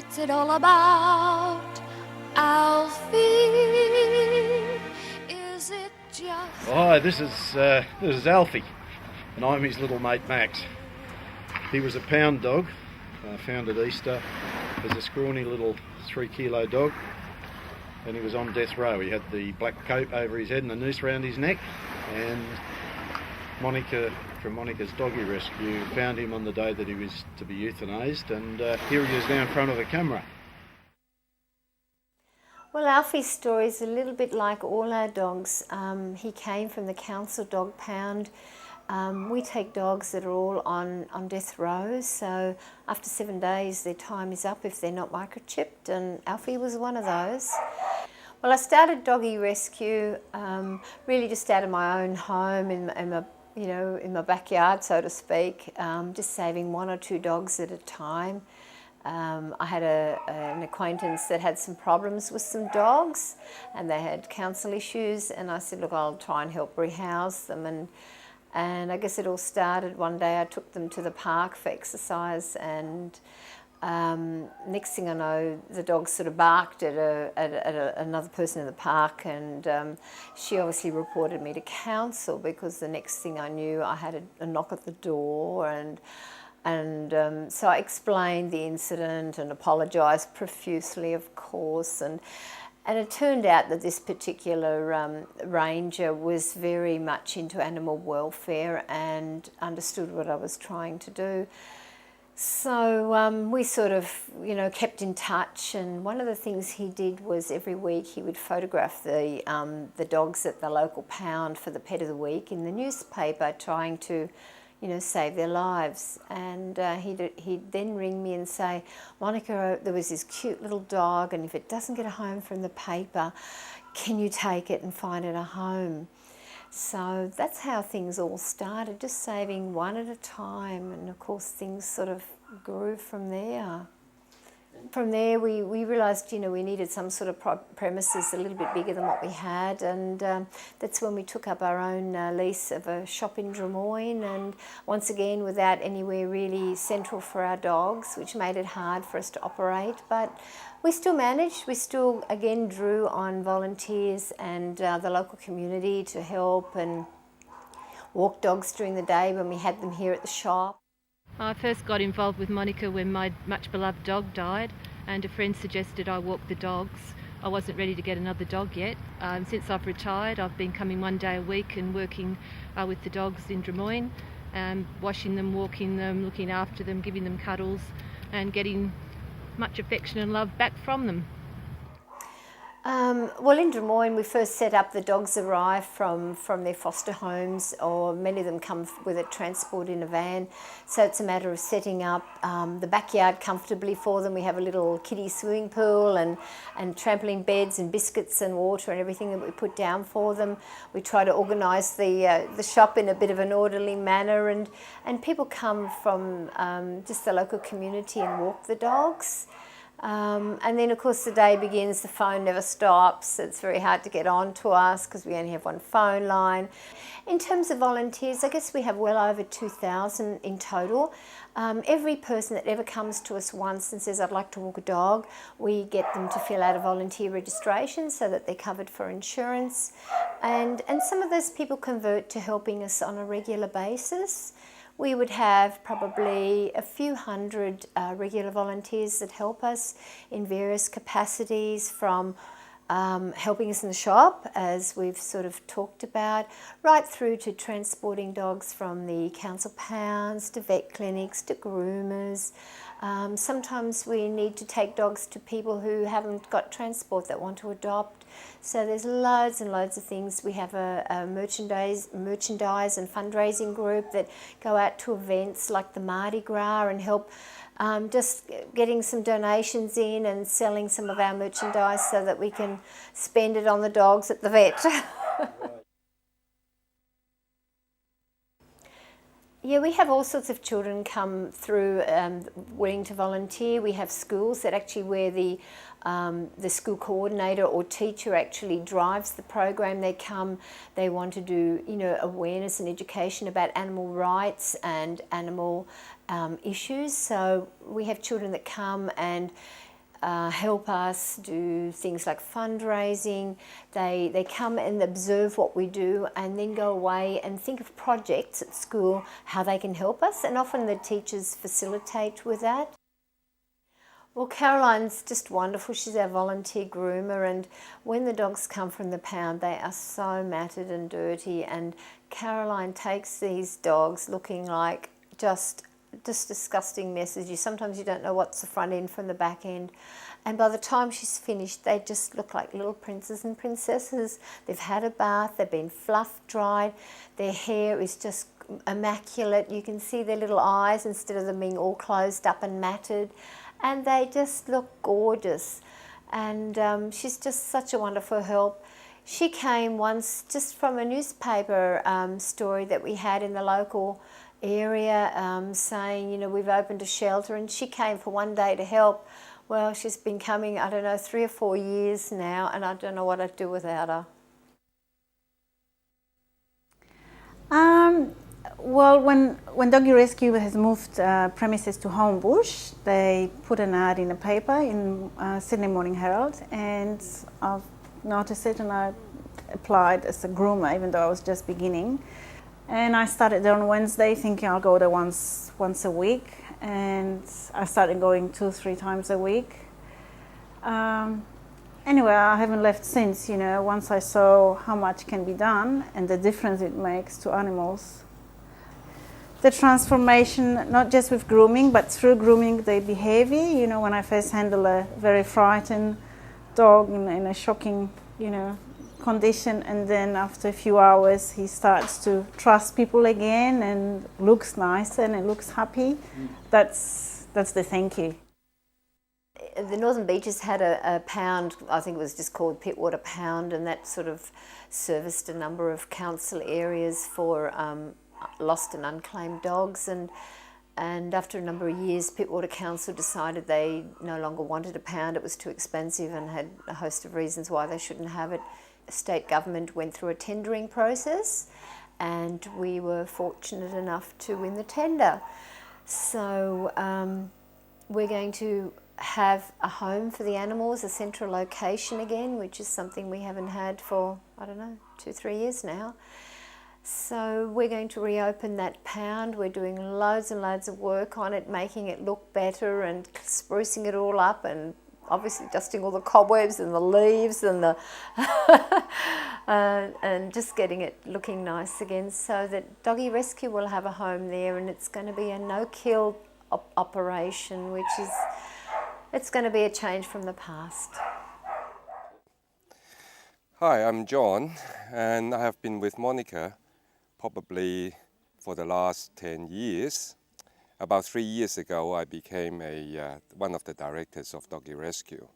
What's it all about, Alfie? Is it just... Hi, this is Alfie, and I'm his little mate Max. He was a pound dog, found at Easter as a scrawny little 3-kilo dog, and he was on death row. He had the black coat over his head and a noose around his neck, and Monika from Monika's Doggie Rescue found him on the day that he was to be euthanased, and here he is now in front of the camera. Well, Alfie's story is a little bit like all our dogs. He came from the council dog pound. We take dogs that are all on death row, so after 7 days their time is up if they're not microchipped, and Alfie was one of those. Well, I started Doggie Rescue really just out of my own home in my backyard, so to speak, just saving 1 or 2 dogs at a time. I had an acquaintance that had some problems with some dogs, and they had council issues, and I said, look, I'll try and help rehouse them, and I guess it all started one day. I took them to the park for exercise, and next thing I know, the dog sort of barked at another person in the park, and she obviously reported me to council, because the next thing I knew I had a knock at the door, and so I explained the incident and apologised profusely, of course, and it turned out that this particular ranger was very much into animal welfare and understood what I was trying to do. So we sort of, kept in touch, and one of the things he did was every week he would photograph the dogs at the local pound for the Pet of the Week in the newspaper, trying to, save their lives. And he'd then ring me and say, Monika, there was this cute little dog, and if it doesn't get a home from the paper, can you take it and find it a home? So that's how things all started, just saving one at a time, and of course things sort of grew from there. From there we realised, we needed some sort of premises a little bit bigger than what we had, and that's when we took up our own lease of a shop in Drummoyne, and once again without anywhere really central for our dogs, which made it hard for us to operate, but we still managed. We still, again, drew on volunteers and the local community to help and walk dogs during the day when we had them here at the shop. I first got involved with Monika when my much beloved dog died, and a friend suggested I walk the dogs. I wasn't ready to get another dog yet. Since I've retired, I've been coming 1 day a week and working with the dogs in Drummoyne, washing them, walking them, looking after them, giving them cuddles, and getting much affection and love back from them. Well, in Drummoyne we first set up, the dogs arrive from their foster homes, or many of them come with a transport in a van, so it's a matter of setting up the backyard comfortably for them. We have a little kiddie swimming pool and trampoline beds and biscuits and water and everything that we put down for them. We try to organise the shop in a bit of an orderly manner, and people come from just the local community and walk the dogs. And then of course the day begins, the phone never stops. It's very hard to get on to us because we only have one phone line. In terms of volunteers, I guess we have well over 2,000 in total. Every person that ever comes to us once and says, I'd like to walk a dog, we get them to fill out a volunteer registration so that they're covered for insurance. And some of those people convert to helping us on a regular basis. We would have probably a few hundred regular volunteers that help us in various capacities, from helping us in the shop, as we've sort of talked about, right through to transporting dogs from the council pounds to vet clinics to groomers. Sometimes we need to take dogs to people who haven't got transport that want to adopt. So there's loads and loads of things. We have a merchandise and fundraising group that go out to events like the Mardi Gras and help just getting some donations in and selling some of our merchandise so that we can spend it on the dogs at the vet. Yeah, we have all sorts of children come through willing to volunteer. We have schools that actually where the school coordinator or teacher actually drives the program. They come, they want to do, awareness and education about animal rights and animal issues. So we have children that come and help us do things like fundraising. They come and observe what we do and then go away and think of projects at school, how they can help us, and often the teachers facilitate with that. Well, Caroline's just wonderful. She's our volunteer groomer, and when the dogs come from the pound, they are so matted and dirty, and Caroline takes these dogs looking like just disgusting messes. Sometimes you don't know what's the front end from the back end, and by the time she's finished, they just look like little princes and princesses. They've had a bath, they've been fluff dried, their hair is just immaculate. You can see their little eyes instead of them being all closed up and matted. And they just look gorgeous, and she's just such a wonderful help. She came once just from a newspaper story that we had in the local area saying, you know, we've opened a shelter, and she came for one day to help. Well, she's been coming, I don't know, 3 or 4 years now, and I don't know what I'd do without her. Well, when Doggie Rescue has moved premises to Homebush, they put an ad in a paper in Sydney Morning Herald, and I've noticed it and I applied as a groomer, even though I was just beginning. And I started there on Wednesday thinking I'll go there once a week, and I started going 2-3 times a week. Anyway, I haven't left since, you know, once I saw how much can be done and the difference it makes to animals. The transformation, not just with grooming, but through grooming their behavior. You know, when I first handle a very frightened dog in a shocking, you know, condition, and then after a few hours he starts to trust people again and looks nicer and it looks happy. That's the thank you. The Northern Beaches had a pound, I think it was just called Pittwater Pound, and that sort of serviced a number of council areas for lost and unclaimed dogs, and after a number of years Pittwater Council decided they no longer wanted a pound. It was too expensive and had a host of reasons why they shouldn't have it. State government went through a tendering process, and we were fortunate enough to win the tender. So we're going to have a home for the animals, a central location again, which is something we haven't had for, I don't know, 2-3 years now. So we're going to reopen that pound. We're doing loads and loads of work on it, making it look better and sprucing it all up, and obviously dusting all the cobwebs and the leaves and the and just getting it looking nice again, so that Doggie Rescue will have a home there, and it's going to be a no-kill operation, which is, it's going to be a change from the past. Hi, I'm John, and I have been with Monika probably for the last 10 years. About 3 years ago, I became one of the directors of Doggie Rescue.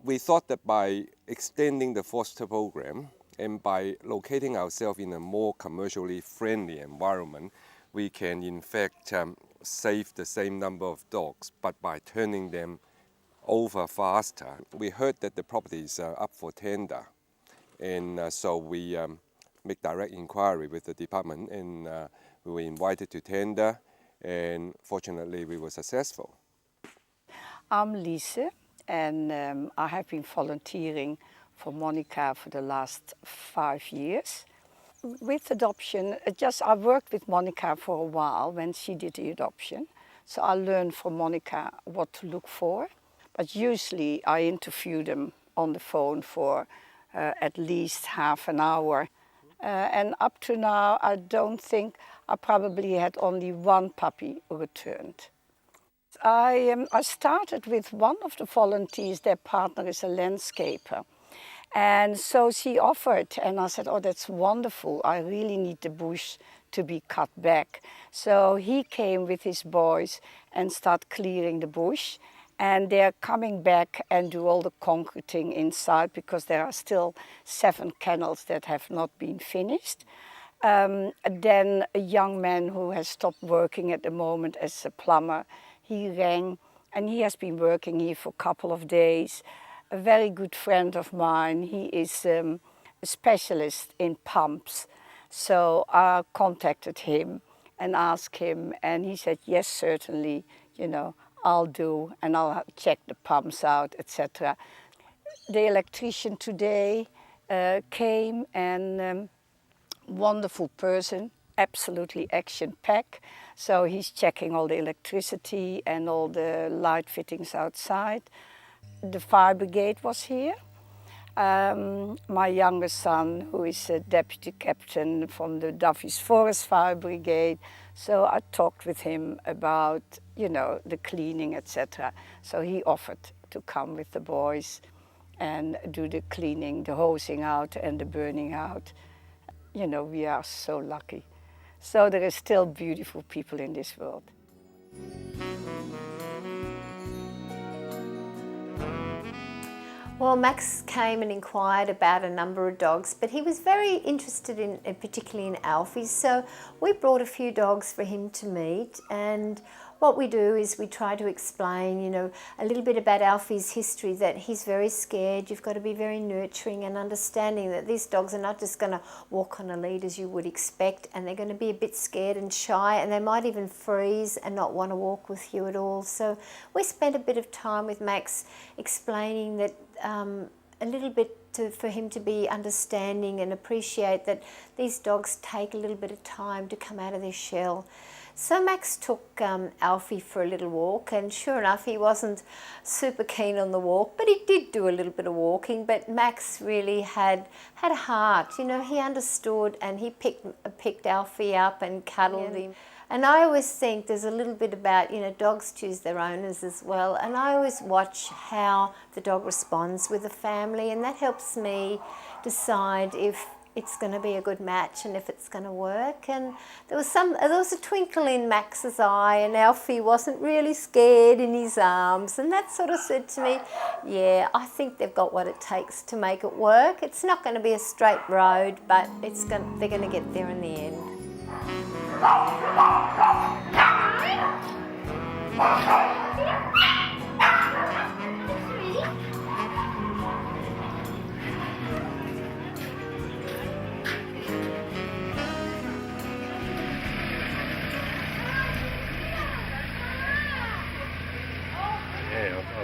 We thought that by extending the foster program and by locating ourselves in a more commercially friendly environment, we can in fact save the same number of dogs, but by turning them over faster. We heard that the properties are up for tender, and so we make direct inquiry with the department, and we were invited to tender, and fortunately we were successful. I'm Lise, and I have been volunteering for Monika for the last 5 years. With adoption, I worked with Monika for a while when she did the adoption, so I learned from Monika what to look for. But usually I interview them on the phone for at least half an hour. And up to now, I don't think I probably had only one puppy returned. I started with one of the volunteers. Their partner is a landscaper. And so she offered, and I said, oh, that's wonderful. I really need the bush to be cut back. So he came with his boys and started clearing the bush. And they're coming back and do all the concreting inside, because there are still 7 kennels that have not been finished. Then a young man who has stopped working at the moment as a plumber, he rang, and he has been working here for a couple of days. A very good friend of mine, he is a specialist in pumps. So I contacted him and asked him, and he said, yes, certainly, you know, I'll do, and I'll check the pumps out, etc. The electrician today came, and wonderful person, absolutely action-packed. So he's checking all the electricity and all the light fittings outside. The fire brigade was here. My youngest son, who is a deputy captain from the Duffy's Forest Fire Brigade, so I talked with him about, you know, the cleaning, etc. So he offered to come with the boys and do the cleaning, the hosing out and the burning out. You know, we are so lucky. So there is still beautiful people in this world. Well, Max came and inquired about a number of dogs, but he was very interested in, particularly in Alfie's, so we brought a few dogs for him to meet. And what we do is we try to explain, you know, a little bit about Alfie's history, that he's very scared. You've got to be very nurturing and understanding that these dogs are not just going to walk on a lead as you would expect, and they're going to be a bit scared and shy, and they might even freeze and not want to walk with you at all. So we spent a bit of time with Max explaining that a little bit for him to be understanding and appreciate that these dogs take a little bit of time to come out of their shell. So Max took Alfie for a little walk, and sure enough, he wasn't super keen on the walk, but he did do a little bit of walking. But Max really had a heart, you know, he understood, and he picked Alfie up and cuddled him. And I always think there's a little bit about, you know, dogs choose their owners as well, and I always watch how the dog responds with the family, and that helps me decide if it's going to be a good match and if it's going to work. And there was a twinkle in Max's eye, and Alfie wasn't really scared in his arms, and that sort of said to me, yeah, I think they've got what it takes to make it work. It's not going to be a straight road, but they're going to get there in the end.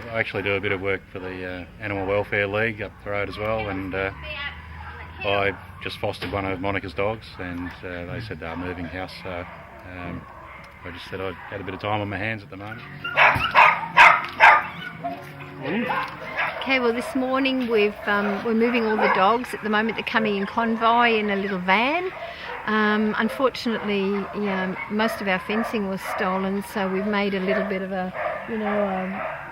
I actually do a bit of work for the Animal Welfare League up the road as well, and I just fostered one of Monika's dogs, and they said they were moving house, so I just said I had a bit of time on my hands at the moment. Okay, well this morning we're moving all the dogs. At the moment they're coming in convoy in a little van. Unfortunately, most of our fencing was stolen, so we've made a little bit of a,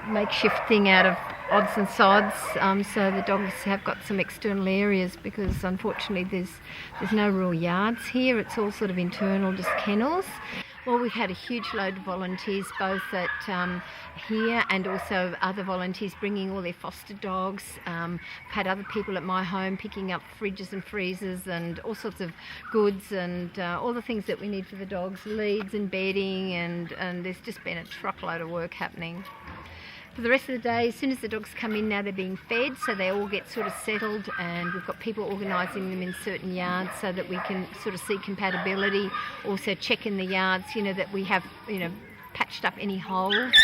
makeshift thing out of odds and sods. So the dogs have got some external areas because unfortunately there's no real yards here. It's all sort of internal, just kennels. Well, we've had a huge load of volunteers both at here and also other volunteers bringing all their foster dogs. Had other people at my home picking up fridges and freezers and all sorts of goods and all the things that we need for the dogs, leads and bedding, and there's just been a truckload of work happening. For the rest of the day, as soon as the dogs come in now, they're being fed, so they all get sort of settled, and we've got people organising them in certain yards so that we can sort of see compatibility, also check in the yards, that we have, patched up any holes,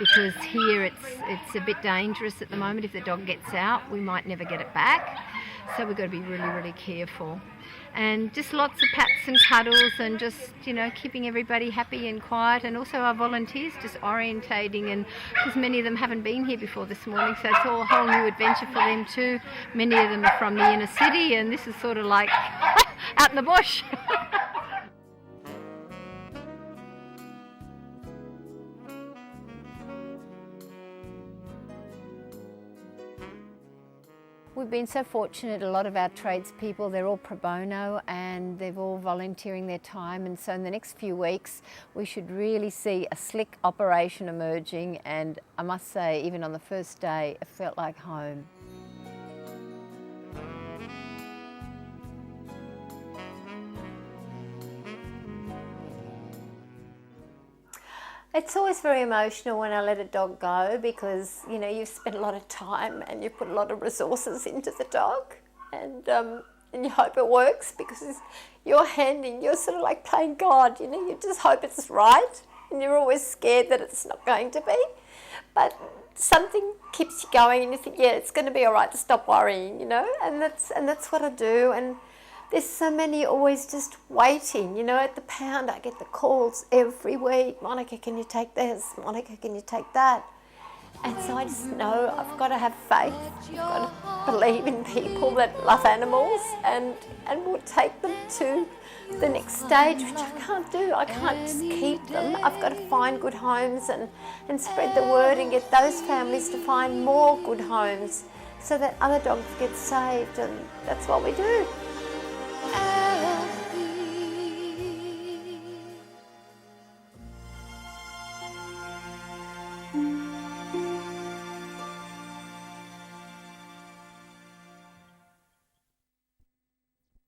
because here it's a bit dangerous at the moment. If the dog gets out, we might never get it back, so we've got to be really, really careful. And just lots of pats and cuddles and just, keeping everybody happy and quiet, and also our volunteers just orientating, and because many of them haven't been here before this morning, so it's all a whole new adventure for them too. Many of them are from the inner city, and this is sort of like out in the bush. We've been so fortunate, a lot of our tradespeople, they're all pro bono and they're all volunteering their time, and so in the next few weeks we should really see a slick operation emerging, and I must say even on the first day it felt like home. It's always very emotional when I let a dog go because, you've spent a lot of time and you put a lot of resources into the dog, and you hope it works because you're sort of like playing God, you just hope it's right, and you're always scared that it's not going to be. But something keeps you going, and you think, yeah, it's going to be all right, to stop worrying, you know, and that's what I do. And there's so many always just waiting, you know. At the pound I get the calls every week, Monika, can you take this? Monika, can you take that? And so I just know I've got to have faith, I've got to believe in people that love animals and will take them to the next stage, which I can't do. I can't just keep them. I've got to find good homes and spread the word and get those families to find more good homes so that other dogs get saved, and that's what we do.